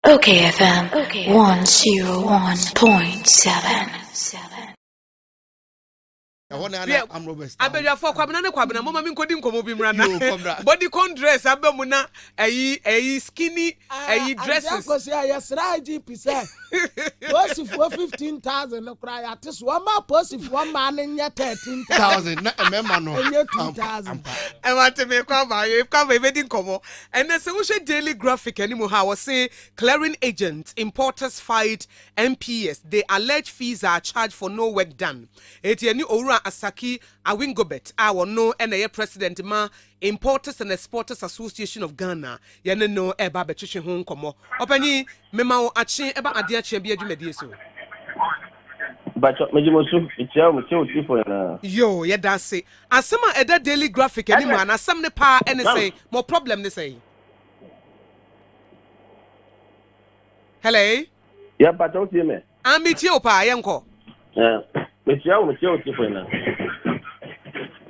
Okay, FM 101.7. I'm Robert. I bet you for kwabena mama min kodi nkomo bi mrana. Body con dress abemu na ayi skinny ayi dresses. Because yes, IGP say. Post for 15,000 no cry at this one more post if one man in your 13,000. Not a member no. In your 2,000. I want to make come a wedding como. And then so we daily graphic anymore how was say clearing agents, importers fight MPS. They allege fees are charged for no work done. Etieni Ora Asaki Awingobet, our no NA president ma Importers and Exporters Association of Ghana. Yene no eba betwehwe ho nkomo. Opani mema wo ache eba ade ache bia dwumadi so. But Majimosu, it's your for na. Yo, yeah, that's it. Asema eda daily graphic anymore and asem ne pa ene say more problem ne say. Hello? Yeah, but don't hear me. I'm meet you pa yenko. Yeah. It's your for na.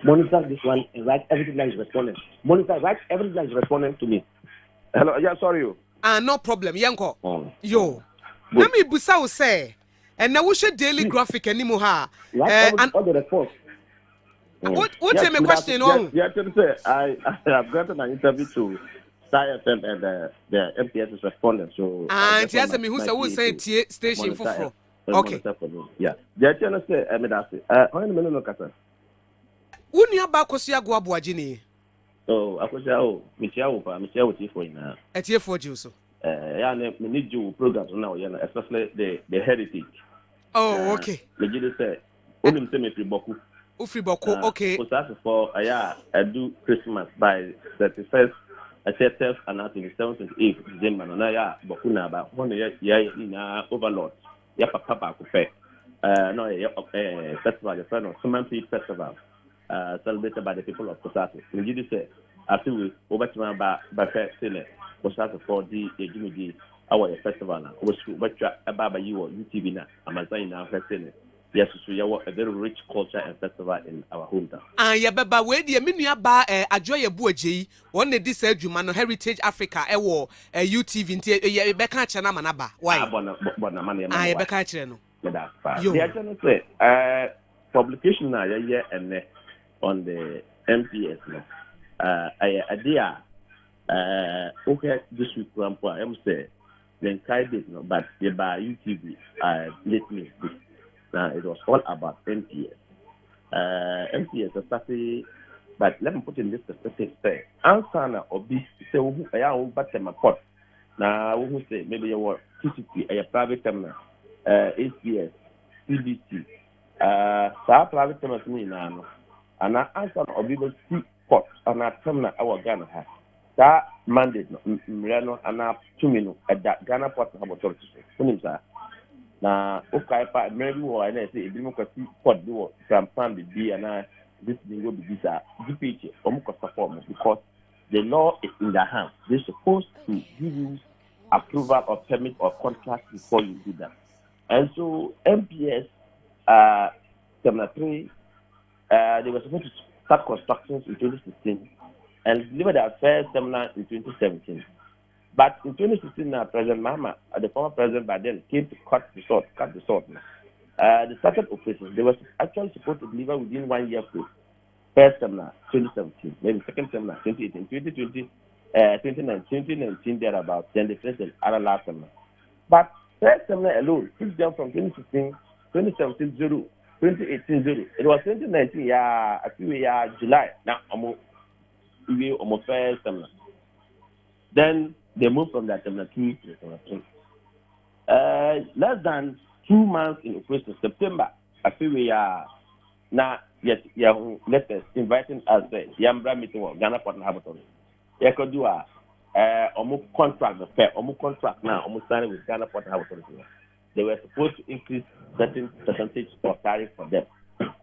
Monitor this one and write everything that is responding. Monitor, write everything that is responding to me. Hello, yeah, sorry you. No problem, yenko. Yo. Good. Let me busa wo say. And now we should daily graphic anymore ha. And all the report. What's my question on? Yeah, I have gotten an interview to Science and the MPS is responding. So and yes, me who say station for. Okay. Yeah. The channel say I mean that's it. How many minutes no Unia ba kosia go aboaje ni. Oh, akosia Michia for na. Etie for you so. Yeah, me need you programs now, yeah, especially the heritage. Oh, okay. Me just say onim say me free boku. Free boku, okay. For I do Christmas by 31st, 30th and 27th and 8th December. Na ya boku na ba one ya na overlord. Ya papa ko fe. No ya festival the friend of Suman Peak Festival. Celebrated by the people of Kosato. We just say after we overtime ba first sele Kosato for the Ejimidi our festival na we watch about you UTV na Amazon na first sele. Yes, so you have a very rich culture and festival in our hometown. Ya baba we de me nua ba adwoye buaje won na dis adwuma no Heritage Africa e wo UTV nti ye be ka kire na manaba. Why? Bona man ya. Ye be ka kire no. That's fine. The agenda say publication na ye and on the MPS no. Idea okay this week rampo I am say then kind it no but the by UTV let me speak. Now it was all about MPS. MPS is starting, but let me put in this perspective. Say, answer obi say who but my pot. Now who say maybe you were TCP a private terminal, ACS, CBT, private terminal me now. And I answer obi will see pot on our terminal our Ghana has. That mandate no Mirano and our 2 minutes at that Ghana port have authority. Na okay pa maybe wo na say ebi mo kwasi pod bi wo from plan bi and this thing go be this DPH omuko support because the law is in their hands. They're supposed to give you approval or permit or contract before you do that. And so MPS Terminal 3 they were supposed to start construction in 2016 and deliver their first terminal in 2017. But in 2016, President Mahama, the former president by then, came to cut the short. They started operations. They were actually supposed to deliver within 1 year free. First terminal, 2017, maybe second terminal, 2018, 2020, 2019, thereabouts, then the first and other last terminal. But first terminal alone, took them from 2016, 2017, 0, 2018, 0. It was 2019, July. Now, almost first terminal. Then they moved from that terminal 2 to terminal 3. Less than 2 months in operation, September, I feel we are now letters inviting us the Yambra meeting of Ghana Port Laboratory. They could do a contract, contract now, almost signing with Ghana Port Laboratory. They were supposed to increase certain percentage of tariff for them.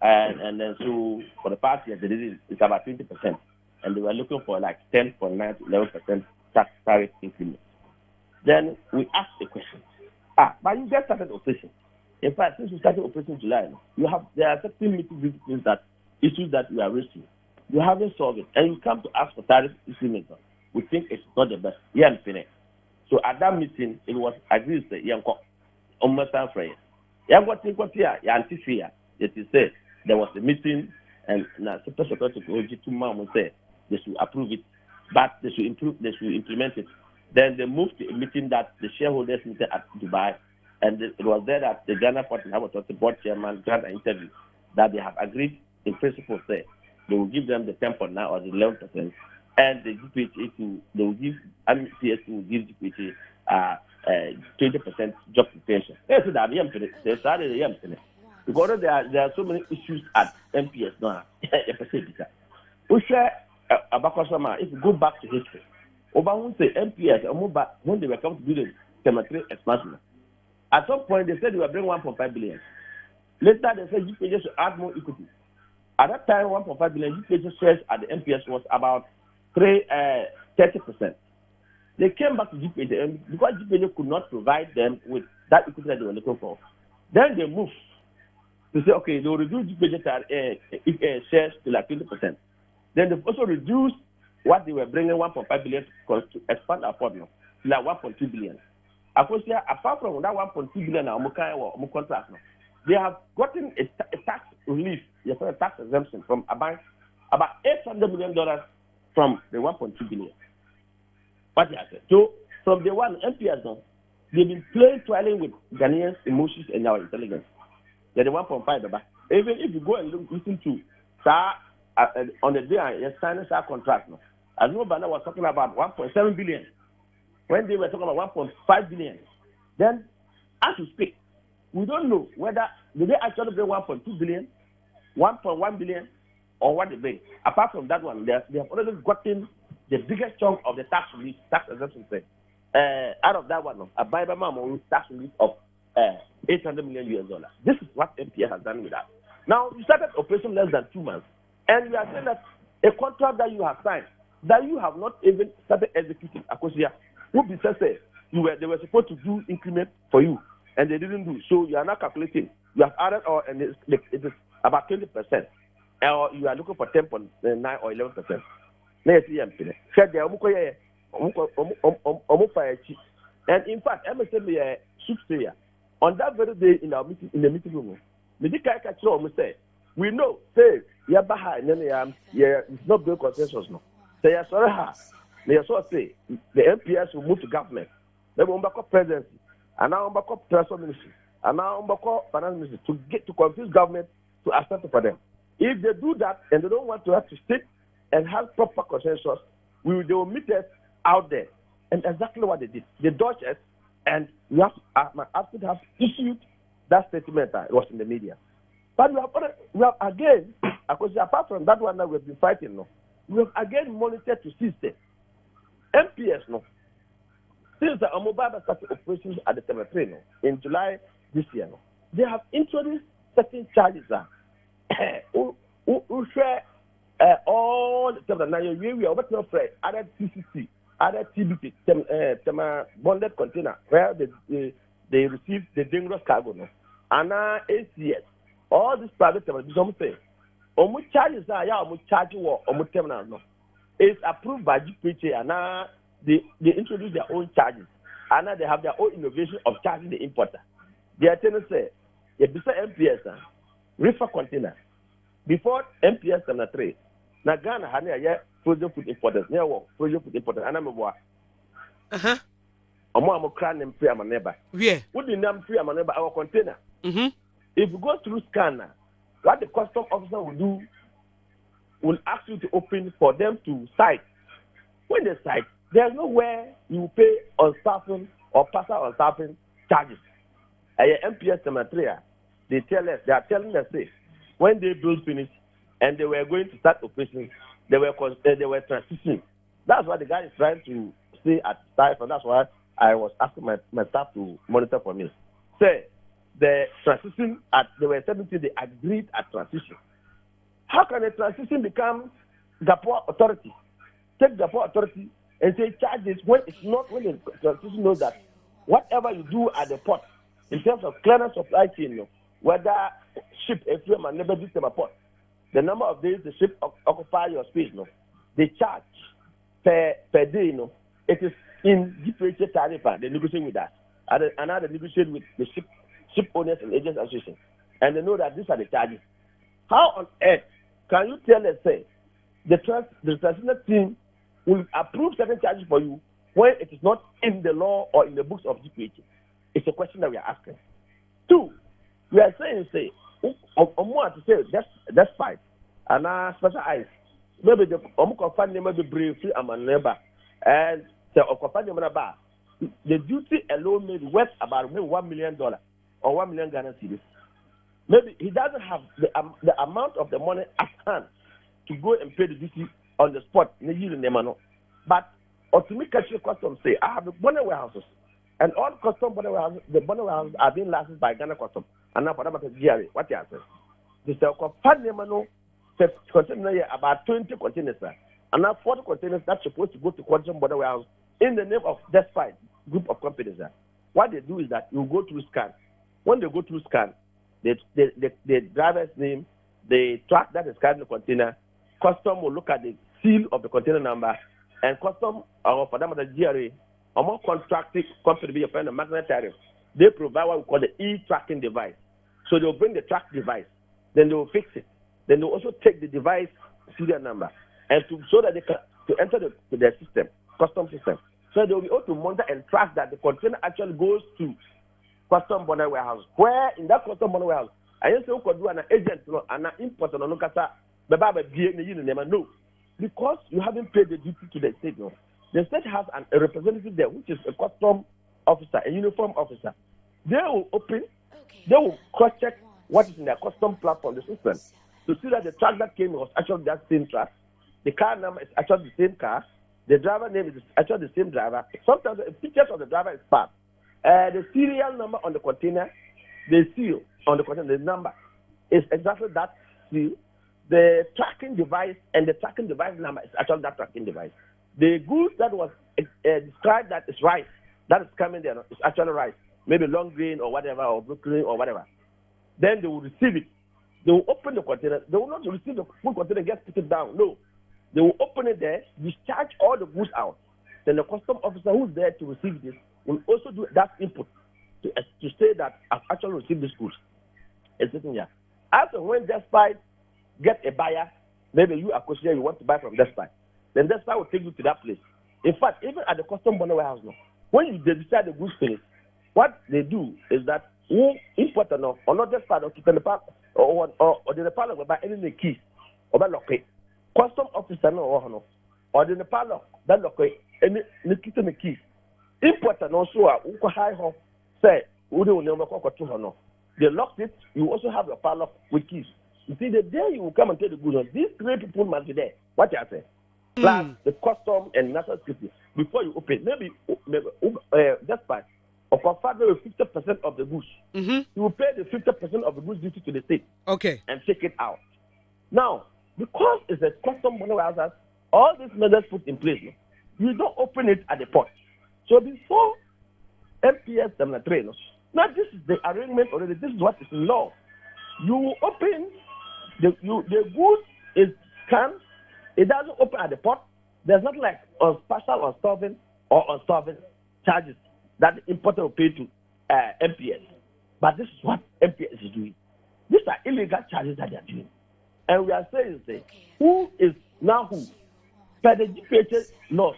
And then so for the past year, they did it, it's about 20%. And they were looking for like 10.9 to 11% tax tariff increment. Then we asked a question. But you just started operation. In fact, since we started operation in July, there are certain issues that we are raising. You haven't solved it. And you come to ask for tariff increment. We think it's not the best. Yeah, I'm finished. So at that meeting, it was agreed that Yanko, almost afraid. Yantifia, it is said there was a meeting and Super Secretary to Mom said they should approve it, but they should implement it. Then they moved to a meeting that the shareholders meeting at Dubai, and it was there that the Ghana Port and Harbour Authority board chairman granted an interview that they have agreed in principle say they will give them the 10.9 or the 11%, and the GPHA they will give MPS will give GPHA 20% job retention. That's what I'm saying. Because there are so many issues at MPS now. If you go back to history, Obama say MPS when they were coming to build a cemetery expansion. At some point they said they were bringing 1.5 billion. Later they said GPHA should add more equity. At that time, 1.5 billion GPHA shares at the MPS was about 30%. They came back to GPHA because GPHA could not provide them with that equity that they were looking for. Then they moved to say, okay, they will reduce GPHA shares to like 20%. Then they also reduced what they were bringing 1.5 billion to expand our port now to like 1.2 billion. Apart from that 1.2 billion contract now, they have gotten a tax relief, a tax exemption from about $800 million from the 1.2 billion. What I said. So from the one MPS now, they've been toiling with Ghanaians' emotions and our intelligence. They're the 1.5 dollar. Even if you go and listen to on the day I signed a contract now, as no Bana was talking about 1.7 billion when they were talking about 1.5 billion. Then, as we speak, we don't know whether they actually bring 1.2 billion, 1.1 billion, or what they bring. Apart from that one, they have already gotten the biggest chunk of the tax relief, tax exemption thing. Out of that one, a Bible Mamma tax relief of $800 million. This is what MPS has done with that. Now, you started operation less than 2 months, and we are saying that a contract that you have signed, that you have not even started executing, Akosia, would be said they were supposed to do increment for you, and they didn't do. So you are now calculating. You have added, and it is about 20%, or you are looking for 10.9 or 11%. And in fact, MSM should say on that very day in our meeting in the meeting room, we know say it's not good consensus no. Say say the MPS will move to government. They will back up presidency, and now back up transport ministry, and now back up finance ministry to confuse government to accept for them. If they do that and they don't want to have to stick and have proper consensus, they will meet us out there. And exactly what they did. They dodged us, and my outfit has issued that statement that it was in the media. But we have again, because apart from that one that we've been fighting, no, we have again monitored to see the MPS, no, since the Amobaba started operations at the cemetery, no, in July this year, no, they have introduced certain charges that who share all the time now we are not afraid other TCC, other TBT, bonded container where they receive the dangerous cargo, no, and ACS, all these private terminals, say, charges are charging or terminal, no, it's approved by GPHA, and now they introduce their own charges, and now they have their own innovation of charging the importer. They are telling say, beside MPS, reefer container, before MPS and 3. Na Ghana had a frozen food importers, near frozen food importers, and I'm a boy. I'm crying and free my neighbor. Yeah. Would you name free my neighbor our container? Mm-hmm. If you go through scanner, what the custom officer will ask you to open for them to cite. When they cite, there's nowhere you pay on staffing or passer on staffing charges. MPS cemetery, they are telling us, say, when they build finish, and they were going to start operations, they were transitioning. That's what the guy is trying to say at staff, and that's why I was asking my staff to monitor for me. Say, the transition they were 70, they agreed at transition. How can a transition become the poor authority? Take the poor authority and say charges when it's not, when the transition knows that whatever you do at the port in terms of clearance supply chain, whether ship, FM, and never do them a port, the number of days the ship occupy your space, they charge per day, it is in GPHA tariff, they negotiate with us. And now they negotiate with the ship owners and agents association. And they know that these are the charges. How on earth can you tell us, say, the transitional team will approve certain charges for you when it is not in the law or in the books of GPHA? It's a question that we are asking. Two, we are saying, say, more to say, that's fine. And special eyes. Maybe the company maybe brave free and neighbor. And the company the duty alone may be worth about maybe $1 million or 1 million Ghana cedis. Maybe he doesn't have the amount of the money at hand to go and pay the duty on the spot. But ultimately, customs say, I have the bonnet warehouses. And all custom bonnet warehouses, the bonnet warehouses are being licensed by Ghana Customs. And now for them, GRA, what you say? This is about 20 containers, and now 40 containers that's supposed to go to custom bonnet warehouse in the name of Despite group of companies. What they do is that you go through scan. When they go through scan, the driver's name, the truck that is carrying the container, custom will look at the seal of the container number, and custom, or for them, the GRA, or more contracting company, be a friend of magnet tariff, they provide what we call the e-tracking device. So they'll bring the track device, then they will fix it. Then they'll also take the device serial number, and so that they can to enter the system, custom system. So they'll be able to monitor and track that the container actually goes to custom bonnet warehouse. Where in that custom bonnet warehouse, I used to do an agent, an importer, no, no, because you haven't paid the duty to the state. No, the state has a representative there, which is a custom officer, a uniform officer. They will open, they will cross-check what is in their custom platform, the system, to see that the truck that came was actually that same truck. The car number is actually the same car. The driver name is actually the same driver. Sometimes the pictures of the driver is bad. The serial number on the container, the seal on the container, the number is exactly that seal. The tracking device and the tracking device number is actually that tracking device. The goods that was described that is rice, that is coming there, is actually rice. Maybe long grain or whatever, or broken or whatever. Then they will receive it. They will open the container. They will not receive the full container and just put it down. No. They will open it there, discharge all the goods out. Then the custom officer who's there to receive this will also do that input to say that I've actually received this goods. It's sitting here. After when Despite get a buyer, maybe you are questioning you want to buy from Despite, then Despite will take you to that place. In fact, even at the custom bonnet warehouse now, when they decide the goods finish, what they do is that who import or not Despite or the park or the parlor will buy any keys or buy lock it. Custom officer no or the Nepal that look any the key. Important also a high home say we don't know no. They locked it, you also have your padlock with keys. You see the day you will come and take the goods, these three people must be there. What you say? Plus the custom and national security before you open. Maybe Despite or confirm 50% of the goods. You will pay the 50% of the goods duty to the state. Okay. And take it out. Now, because it's a custom bonnet warehouse, all these measures put in place, you don't open it at the port. So before MPS Terminal 3, now this is the arrangement already. This is what is in law. You open the goods is scanned. It doesn't open at the port. There's not like on partial on solvent or on solvent charges that the importer will pay to MPS. But this is what MPS is doing. These are illegal charges that they are doing. And we are saying, who is now who? By the GPHA laws,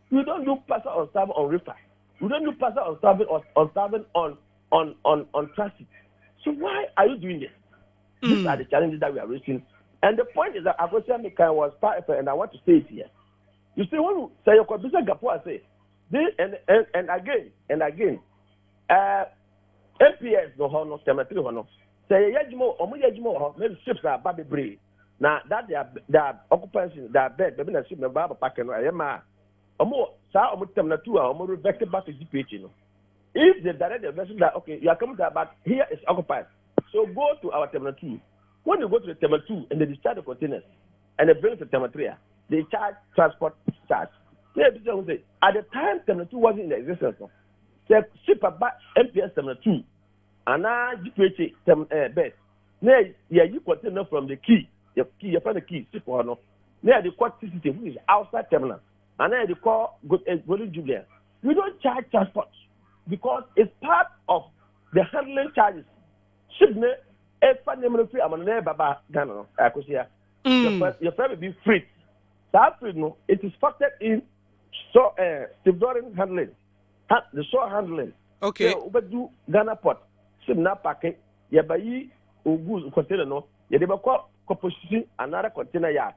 we don't do partial on solvent on reefer. We don't do partial on solvent on transit. So why are you doing this? These are the challenges that we are raising. And the point is that Agosia Mika was part of it, and I want to say it here. You see, when you say your computer Gapua say, and again, MPS no cemetery no. Say yejimo maybe ships are baby brave. Now that they are occupancy, they are bed, baby na ship na baba pack no ayema. Omo sa omo terminal 2 omo revert back to GPH no. If they direct the vessel that okay, you are coming to but here is occupied. So go to our terminal 2. When you go to the terminal 2 and they discharge the containers and they bring it to terminal 3, they charge transport charge. At the time terminal 2 wasn't in existence. No. Say ship about MPS terminal 2 and now GPH bed. Now you container from the key. You find the key, ship or no. Now they call CCTV, which is outside terminal. And then they call Golden Jubilee. we don't charge transport because it's part of the handling charges. Shouldn't if I name free, I'm a Baba Ghana, Akosia. Your friend will be free. That free, no, it is factored in so stevedoring handling, the shore handling. Okay. But do Ghana port, Simna packet, Yabayi, Ugu container, no, Yadeba composition, another container yard.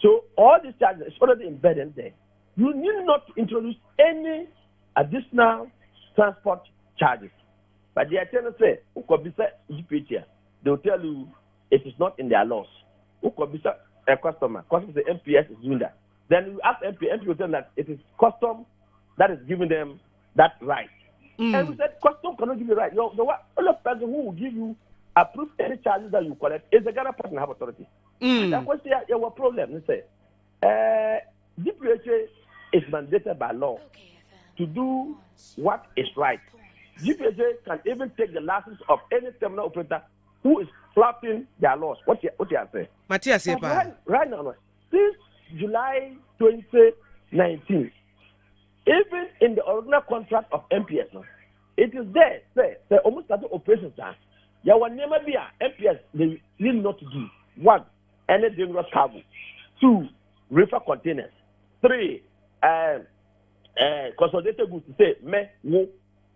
So all these charges is already embedded there. You need not to introduce any additional transport charges. But the attorney say, they will tell you it is not in their laws. A customer the MPS is doing that. Then you ask MP will tell them that it is custom that is giving them that right. And we said custom cannot give you right. The only person who will give you approve any charges that you collect is the Ghana Port and Harbour Authority. That was your problem. They say DPHA is mandated by law to do what is right. DPHA can even take the license of any terminal operator who is flapping their laws. What you say? Matthias, right now, since July 2019, even in the original contract of MPS, it is there. Say almost started operations. There will never be an MPS. They need not to do 1, any dangerous cargo. 2, reefer containers. 3, consolidated goods. Say me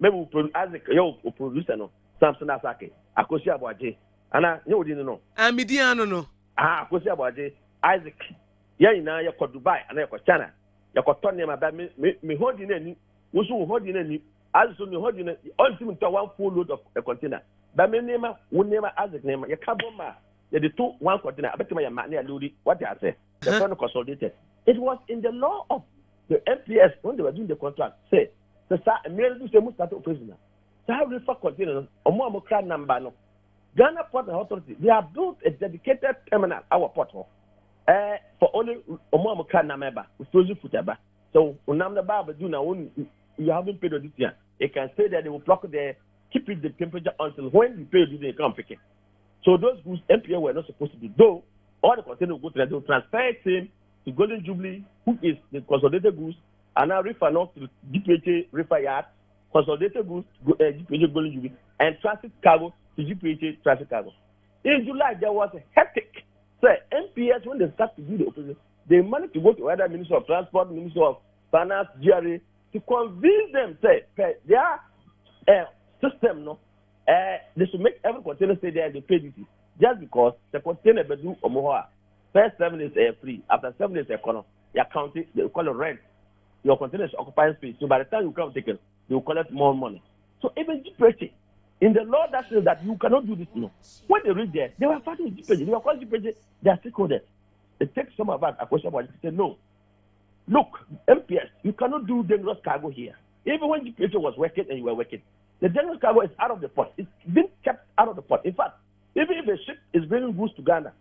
produce as a producer no. Samson Asake, Akosi Abuaje, Anna, you didn't know. Midiano no. Akosi Abuaje, Isaac. Yeah, now you could Dubai and you could China. You could turn them about me holding any, who's holding any, as soon as holding ultimately 1 full load of a container. But my name, one name, Isaac name, your caboma, the 2 1 container. I bet my man, Ludi, what I say, the son consolidated. It was in the law of the MPS when they were doing the contract. Say, the male do say, must start operating. How reefer containers, or crowd number no. Ghana Port and Authority, they have built a dedicated terminal, our port for only Omo crowd number with frozen food. So when I'm the barber do now, you haven't paid this year, they can say that they will block keep it the temperature until when you pay they come pick it. So those goods MPA were not supposed to do. Though all the containers will go to them, they will transfer it to Golden Jubilee, who is the consolidated goods, and now refer now to DPHA reefer yard. Consolidated goods, GPHA Golden Jubilee, and transit cargo to GPHA transit cargo. In July, there was a hectic. Say, MPS, when they start to do the operation, they managed to go to either Minister of Transport, Minister of Finance, GRA, to convince them, say, their system, they should make every container stay there and they pay duty. Just because the container bedu omoha, first 7 days free, after 7 days economy, you count it, they call it rent. Your container is occupying space. So by the time you come take it, they will collect more money. So even GPHA, in the law that says that you cannot do this, when they reach there, they were fighting with GPHA. They were calling GPHA their stakeholders. It takes some of us a question about it to say, no. Look, MPS, you cannot do dangerous cargo here. Even when GPHA was working and you were working, the dangerous cargo is out of the port. It's been kept out of the port. In fact, even if a ship is bringing goods to Ghana,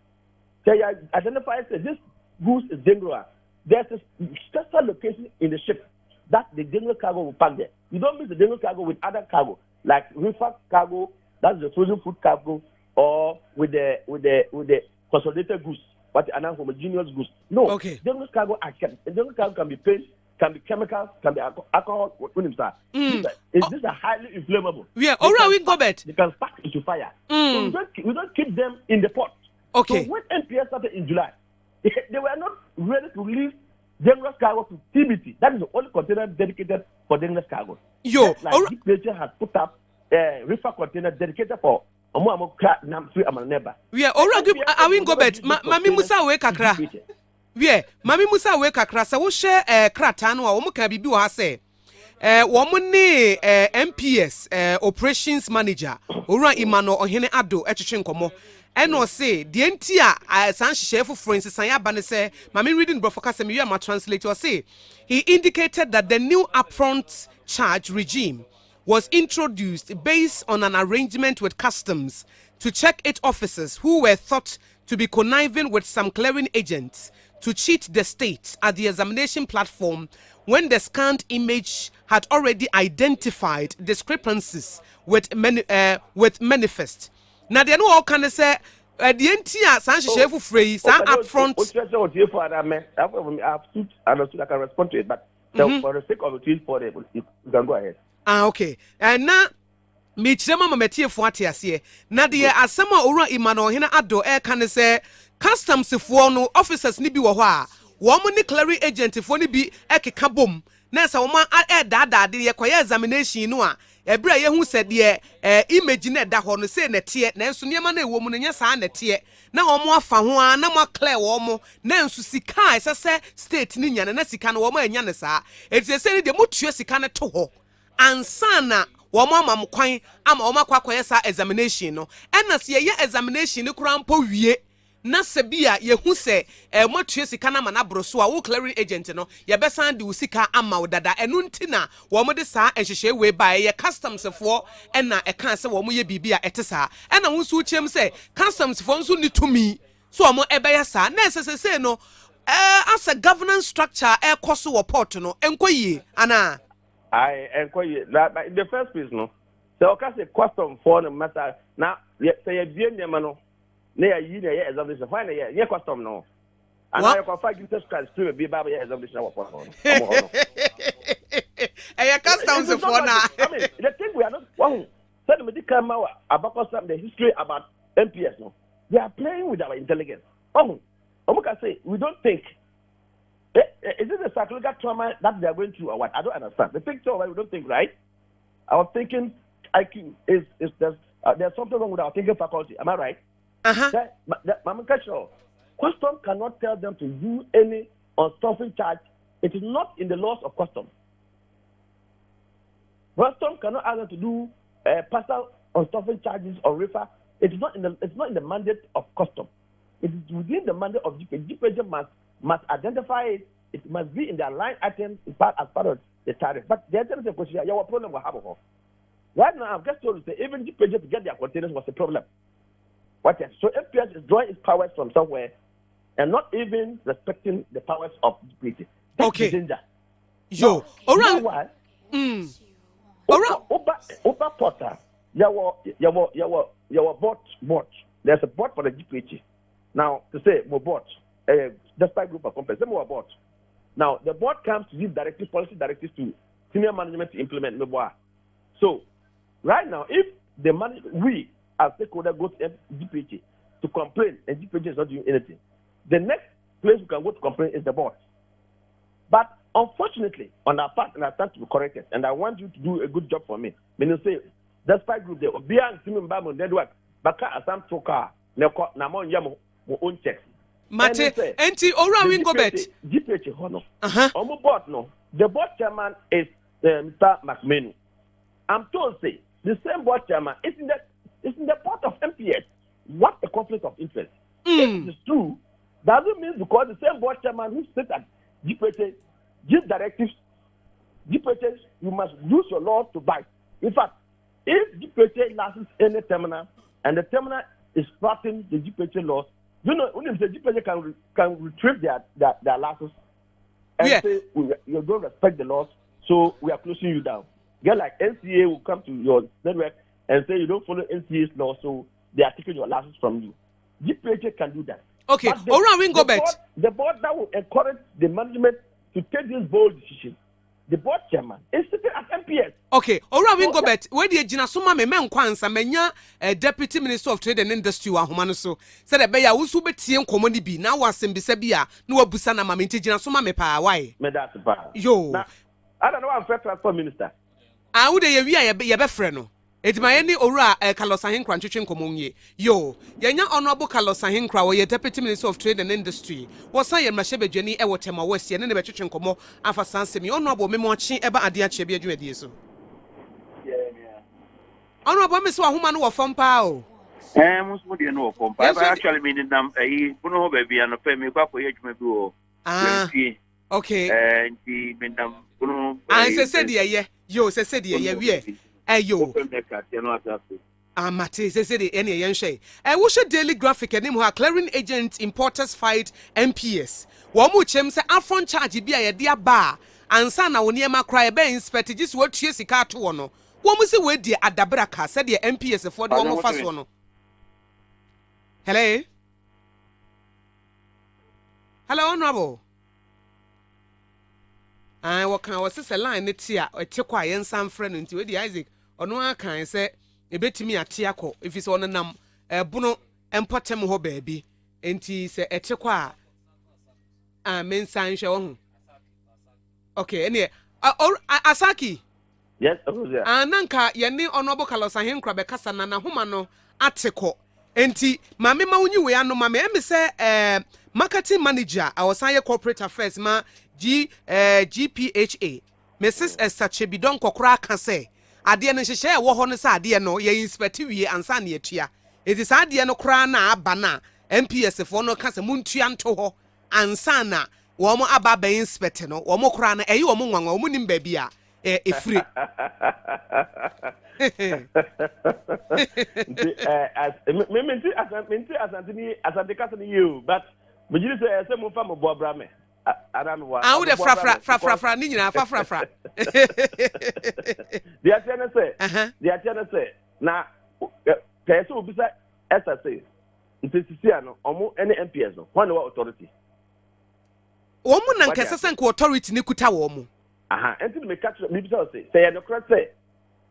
they identify that this goods is dangerous. There's a special location in the ship that the dangerous cargo will park there. You don't mix the dangerous cargo with other cargo, like reefer cargo, that's the frozen food cargo, or with the consolidated goods, but another homogeneous goods. No, dangerous cargo are kept. Dangerous cargo can be paint, can be chemicals, can be alcohol. These are highly inflammable. Yeah, all right, we go back. They can spark into fire. So we don't keep them in the port. Okay. So when MPS started in July, they were not ready to release dangerous cargo to TBT. That is the only container dedicated for dangerous cargo. Yo, DPHA has put up a reefer container dedicated for neighbor. Yeah, all right, I will go back. Mami Musa we kakra. Yeah, Mami Musa we kakra. So we share krata no a wo ka bibi wa say. Woman ne MPS operations manager Ora Imano Ohene Ado etwetwe nkomo eno say de ntia san hyehyefo friends san ya ba ne say mama reading bro focus me ma translate or say he indicated that the new upfront charge regime was introduced based on an arrangement with customs to check its officers who were thought to be conniving with some clearing agents to cheat the state at the examination platform when the scanned image had already identified discrepancies with manifest. Now they know all can say the entire Sancho free up front. I can respond to it, but So for the sake of it, for them, you can go ahead. Okay. And now, me chema ma metie fo ate ase na de asema owura imano hena ado e kan se customs fo no officers ni bi wo ho a wo mo ni clearing agent fo ni bi ekeka bom na se wo ma e dada de ye koye examination no a ebra ye hu se de image na da ho no se na tie na enso niam na ewo mu no nya sa na tie na wo mo afa ho a na mo clear wo mo na enso sika se state ni nya na sika no wo mo anya ne sa etise ni de mo tue sika ne to ho ansana womo amam kwan ama womo akwakoye sa examination no ena se ye examination ni kura mpo wie na se bia ye hu se motue sika na mana broso a wo clearing agent no ye besan de usika ama wo dada enu ntina womo de sa enhehye we ba ye customs fo ena e kan se womo ye bibia etesa ena wo su chem se customs fo nso ni tumi so womo ebeya sa na sesese no as a governance structure e koso wo port no enkoyie ana I encourage that in the first place, no. So, okay, say custom for the matter. Now, say a bien yamano, near you, near examination. Finally, yeah, custom no. And I can find interest cards to be Baba examination of one. And customs for now. I mean, the thing we are not one. Send me the camera about custom, the history about MPS. No, they are playing with our intelligence. Oh, can say we don't think. Is it a psychological trauma that they are going through or what? I don't understand. The picture of it, we don't think right. Our thinking IQ is there's something wrong with our thinking faculty. Am I right? I'm sure. Custom cannot tell them to do any unstuffing charge. It is not in the laws of custom. Custom cannot ask them to do partial unstuffing charges or refer. It's not in the mandate of custom. It is within the mandate of GPG. GPG must identify it. It must be in their line items as part of the tariff. But the answer is a question. Your problem will have a right now. I've just told you that even GPG to get their containers was a problem. What else? So MPS is drawing its powers from somewhere and not even respecting the powers of GPG. That's the danger. Yo, all right. You know why? Oba Potter, your bot. There's a bot for the GPG. Now, to say, more bot. Despite group of companies, some more board. Now the board comes to give policy directives to senior management to implement the board. So right now, if we as stakeholder go to GPH to complain and GPH is not doing anything, the next place we can go to complain is the board. But unfortunately, on our part, and I stand to be corrected, and I want you to do a good job for me. Meaning say, despite group, they will be on Simon network, Baka Assam Toka, Namon Yamo, own checks. Mate, enti ora wingo bet. GPH hono. Omo board no. The board chairman is Mr. McMenu. I'm told say the same board chairman is in the board of MPS. What a conflict of interest. If it is true, doesn't mean because the same board chairman who sits at GPH give directives. GPH, you must use your law to buy. In fact, if GPH licenses any terminal and the terminal is flouting the GPH laws, you know, when the GPH can retrieve their license and say you don't respect the laws, so we are closing you down. Get like NCA will come to your network and say you don't follow NCA's law, so they are taking your license from you. GPH can do that. Okay, the board that will encourage the management to take this bold decision. The board chairman is sitting at MPS. Okay, Ora Wingobet, where the Gina Suma me men kwansa menya Deputy Minister of Trade and Industry wa homano so said that beya wusu betien komoni bi na wasem bi sebia na wabusa na mama nti Gina Suma me pa why me that ba yo na I don't know I'm first transport minister ah wo de ye wi ye be frɛ no etima ye ni Ora Carlos Ahenkra ntwetwe nkomonye yo yenya honorable Carlos Ahenkra wo ye Deputy Minister of Trade and Industry wo san ye mrahye e wotema west ye ne betwetwe nkomo afa sansemi honorable memochi eba ade ache bi adwumadie so honorable me so ahoma no wo fam pa o musu de no wo fam pa ba actually me nam puno ho ba bia no pe me kwa koye adwuma bi wo okay nti me nam puno se de ye yo se de ye wie ayo mate se de ene yen hwe wo hwe daily graphic anim ho clearing agent importers fight MPS wo mu chem se afront charge bi a ye de aba ansa na wo niema kra e be inspect gis wo tue sika to wo no wo mu se we die adabra ka se de MPS for de wo mu fa so no hello honorable what can was a line it here or take a yen some friend into the Isaac or no I can say a bit to me a tiako if it's on a num buno and potem ho baby and he say a tequa men sign show. Okay, and Asaki. Yes, Nanka, Yanni honorable Carlos and him crab Cassana Humano ateko. Enti, Mammy Maunu, we are no mammy, say, marketing manager, our science corporate affairs, GPHA. Mrs. Esther Chebidon Kokra can say, Adia and share what honest idea no, ye inspective and sandy tia. It is idea no crana, bana, MPS for no cassa muntian toho, and sana, womo ababa inspector no, or mo crana, a you among one woman baby, free. As you, but you say some from a bobrame. I don't know. I would have fra nina fra. The attendant say, now, Peso beside SSA. It is Siano, or any MPS, one authority. Woman and Cassasan authority Nikuta woman. Aha, until me catch me say no correct say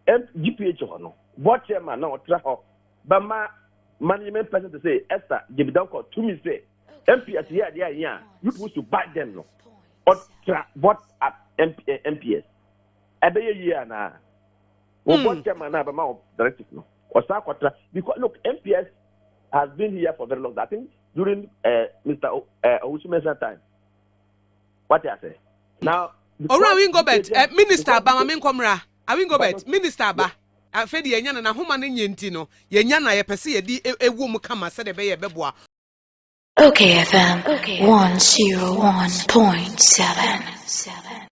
GPH no what chairman no traho but my management person to say Esther give down call to me say MPS here you supposed to buy them no or what at MPS every year na what chairman na my directive no or sa kwatra because look MPS has been here for very long. I think during Mr. Owusumensa time. What I say now. Ora we go bet minister ba ma menkomra I win go bet minister ba afedi yenya na homa ne nyenti no yenya na ye pese ye di ewu mu kama se de be ye beboa. Okay FM 101.7